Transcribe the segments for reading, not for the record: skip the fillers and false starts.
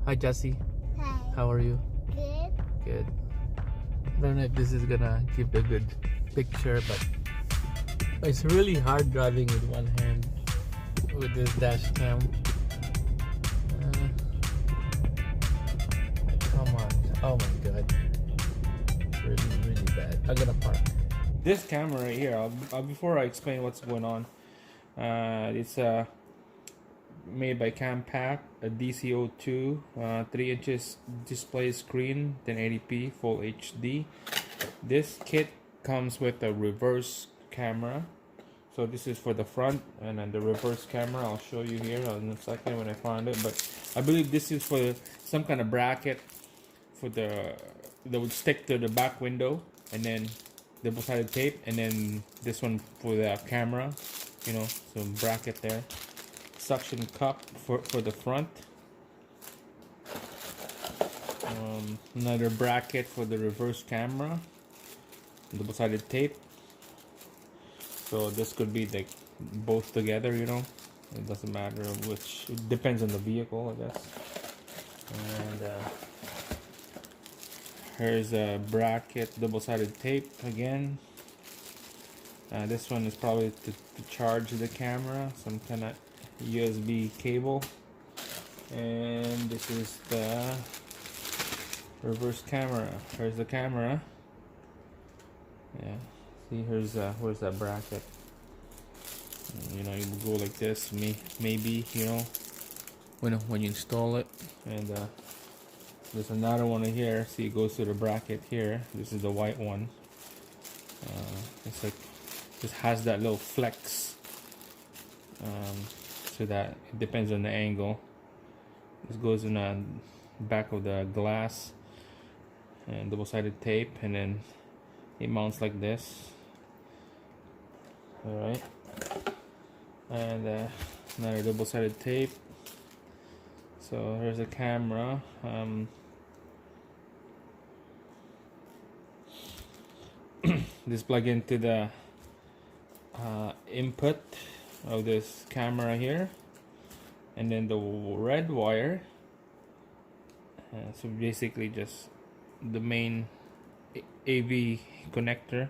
Hi Jessie, Hi. how are you? Good. Good. I don't know if this is gonna give a good picture, but it's really hard driving with one hand with this dash cam. Come on. Oh my god. Really bad. I'm gonna park. This camera right here, before I explain what's going on, it's made by Campark, a DCO2, 3 inches display screen, 1080p full HD. This kit comes with a reverse camera. So this is for the front, and then the reverse camera I'll show you here in a second when I find it. But I believe this is for some kind of bracket for that would stick to the back window, and then double-sided tape, and then this one for the camera, you know, some bracket there. Suction cup for the front. Another bracket for the reverse camera. Double-sided tape. So this could be like both together, you know. It doesn't matter which. It depends on the vehicle, I guess. And here's a bracket, double-sided tape again. This one is probably to charge the camera, some kind of USB cable. And this is the reverse camera. Here's the camera. Yeah, see, where's that bracket? You know, you go like this, maybe, you know, when you install it. And there's another one here. See, it goes to the bracket here. This is the white one. It's like, just has that little flex, so that it depends on the angle. This goes in the back of the glass, and double-sided tape, and then it mounts like this. All right, and another double-sided tape. So here's the camera. This plug into the input of this camera here, and then the red wire. So basically just the main AV connector,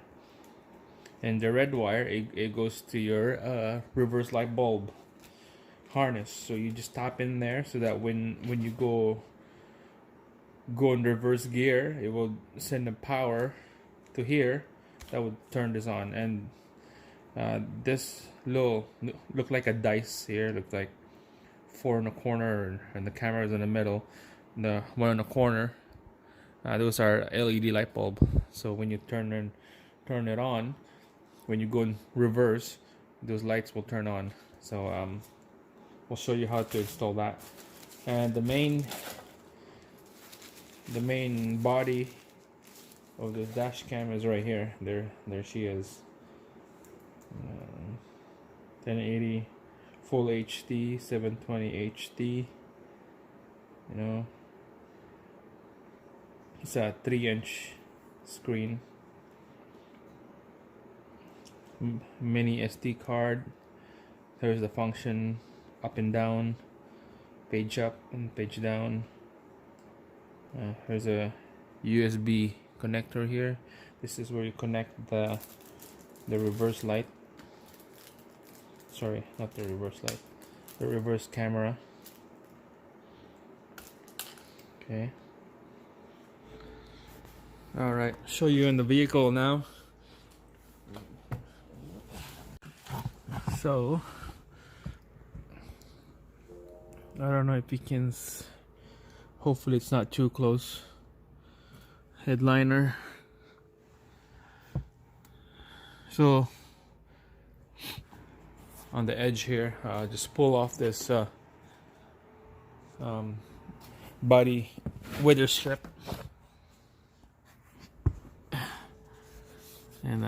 and the red wire it goes to your reverse light bulb harness. So you just tap in there, so that when you go in reverse gear, it will send the power to here. That would turn this on. And this look like a dice here. Look like 4 in the corner, and the camera is in the middle. The one in the corner, those are LED light bulb. So when you turn it on, when you go in reverse, those lights will turn on. So we'll show you how to install that. And the main body of this dash cam is right here. There she is. 1080 full HD, 720 HD. You know, it's a 3-inch screen. Mini SD card. There's the function up and down, page up and page down. There's a USB connector here. This is where you connect the reverse light. Sorry, not the reverse light, the reverse camera. Okay. All right, show you in the vehicle now. So I don't know if you can. Hopefully, it's not too close. Headliner. So on the edge here, just pull off this body wither strip, and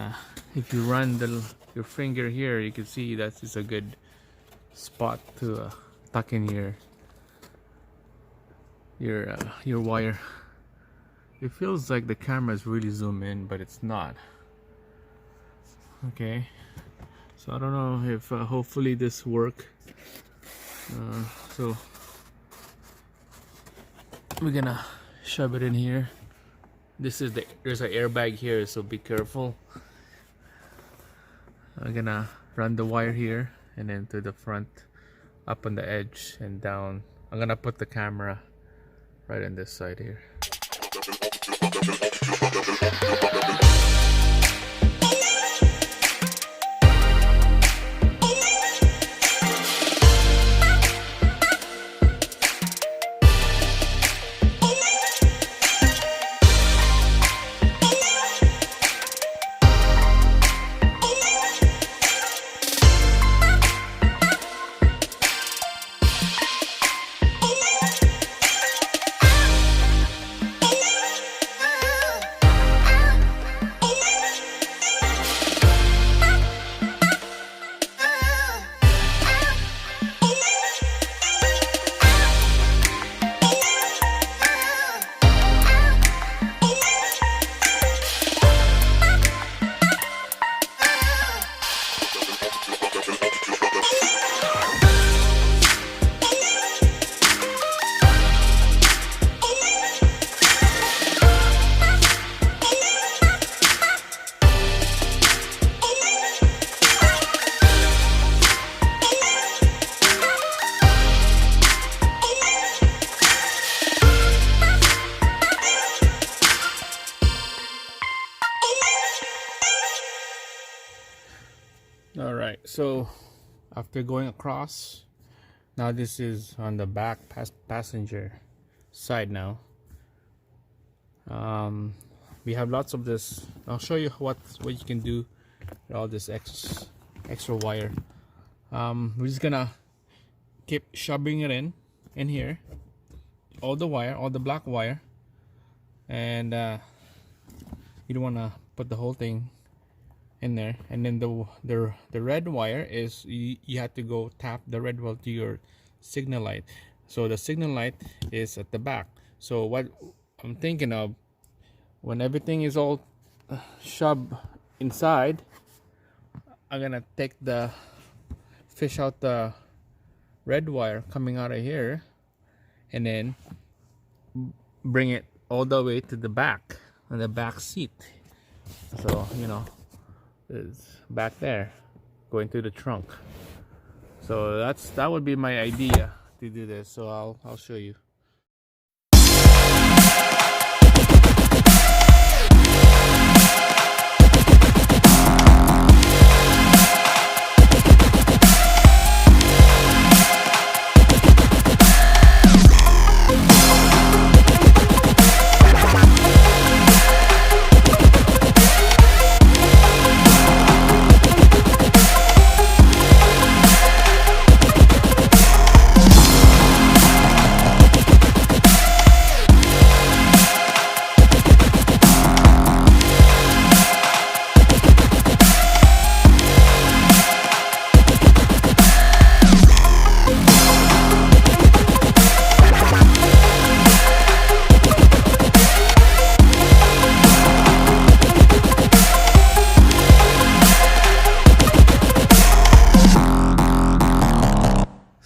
if you run your finger here, you can see that is a good spot to tuck in your wire. It feels like the camera is really zoom in, but it's not. Okay, so I don't know if hopefully this work. So we're gonna shove it in here. There's an airbag here, so be careful. I'm gonna run the wire here and then to the front, up on the edge and down. I'm gonna put the camera right on this side here. All right, so after going across, now this is on the back passenger side now. We have lots of this. I'll show you what you can do with all this extra wire. We're just gonna keep shoving it in here, all the wire, all the black wire, and you don't want to put the whole thing in there. And then the red wire is you have to go tap the red wire to your signal light. So the signal light is at the back. So what I'm thinking of, when everything is all shoved inside, I'm gonna take fish out the red wire coming out of here and then bring it all the way to the back, on the back seat. So you know, it's back there going to the trunk. So that would be my idea to do this. So I'll show you.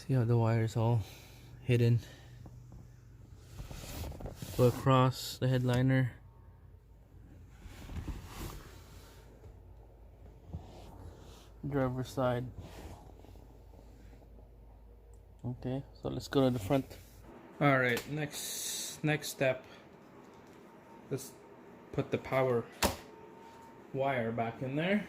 See how the wire is all hidden. Go across the headliner. Driver's side. Okay, so let's go to the front. All right, next step. Let's put the power wire back in there.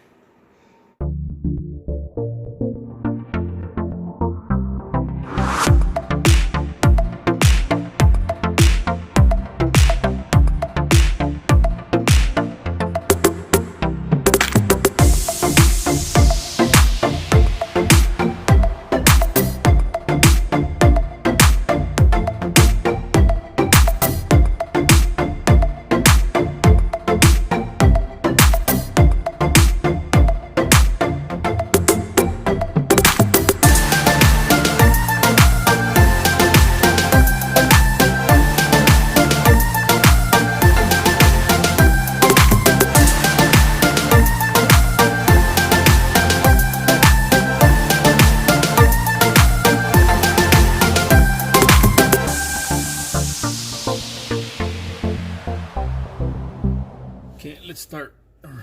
let's start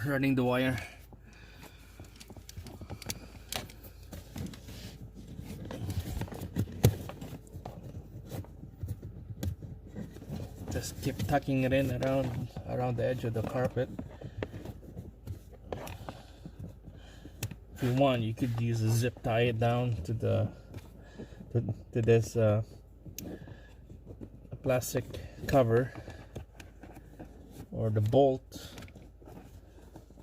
running the wire. Just keep tucking it in around the edge of the carpet. If you want, you could use a zip tie it down to this plastic cover or the bolt,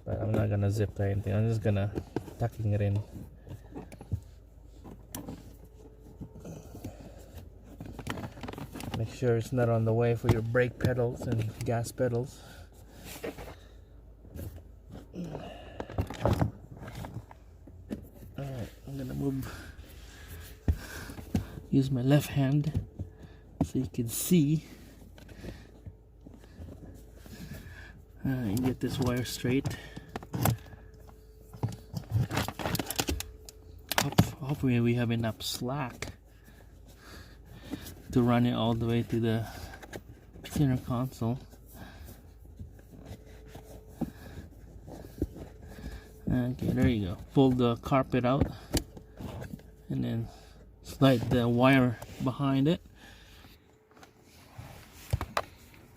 but I'm not gonna zip tie anything. I'm just gonna tucking it in. Make sure it's not on the way for your brake pedals and gas pedals. Alright, I'm gonna use my left hand so you can see. And get this wire straight. Hopefully we have enough slack to run it all the way to the center console. Okay, there you go. Pull the carpet out and then slide the wire behind it.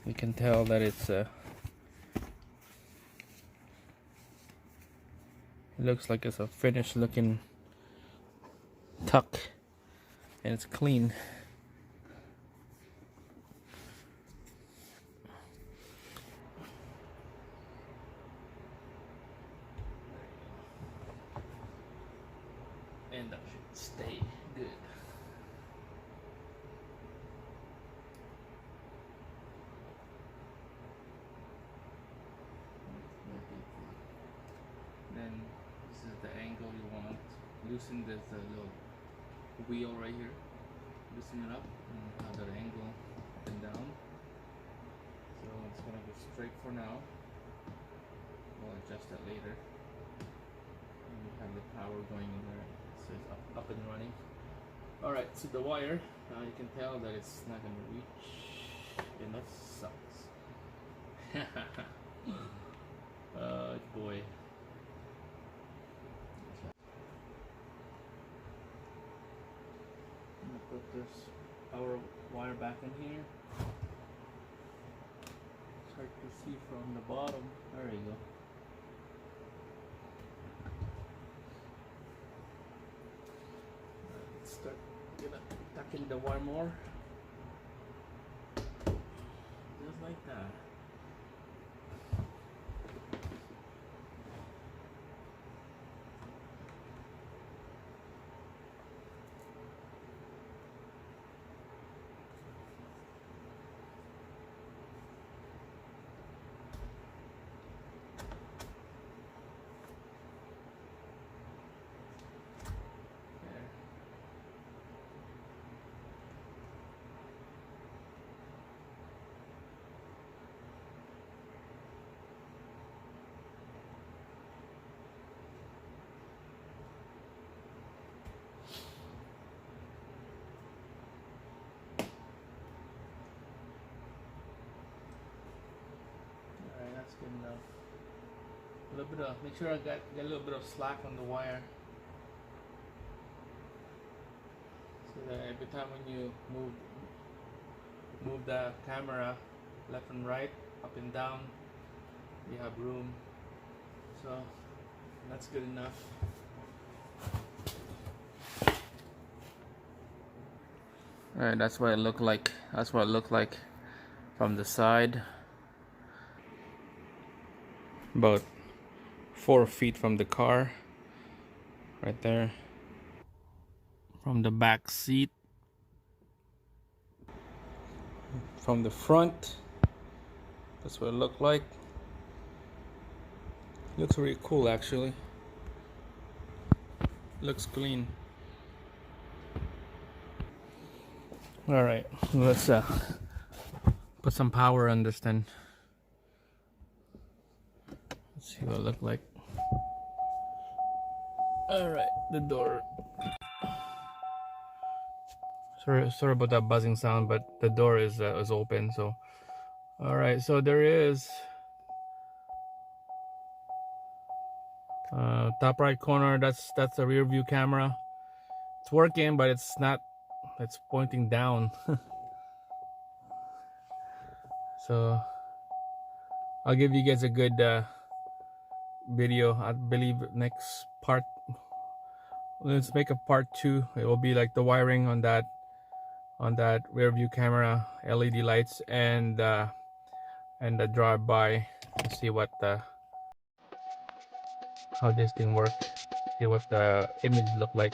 We can tell that it's it looks like it's a finished looking tuck and it's clean. And that should stay good. Then this is the angle you want. Loosen this little wheel right here. Loosen it up and have that angle up and down. So it's gonna go straight for now. We'll adjust that later. And we have the power going in there. So it's up and running. Alright, so the wire, you can tell that it's not going to reach, and that sucks. Boy. I'm going to put this power wire back in here. It's hard to see from the bottom. There you go. Start tucking the wire more, just like that. That's good enough. A little bit of, make sure I get a little bit of slack on the wire, so that every time when you move the camera left and right, up and down, you have room. So that's good enough. Alright, that's what it looked like. That's what it looked like from the side. About 4 feet from the car, right there. From the back seat, from the front, that's what it looked like. Looks really cool, actually. Looks clean. All right, let's put some power on this then. See what it looked like. Alright, the door. Sorry about that buzzing sound, but the door is open. So, alright, so there is Top right corner, that's the rear view camera. It's working, but it's not, it's pointing down. So I'll give you guys a good video. I believe next part, let's make a part 2. It will be like the wiring on that rear view camera, LED lights, and the drive-by. Let's see what how this thing works, see what the image look like.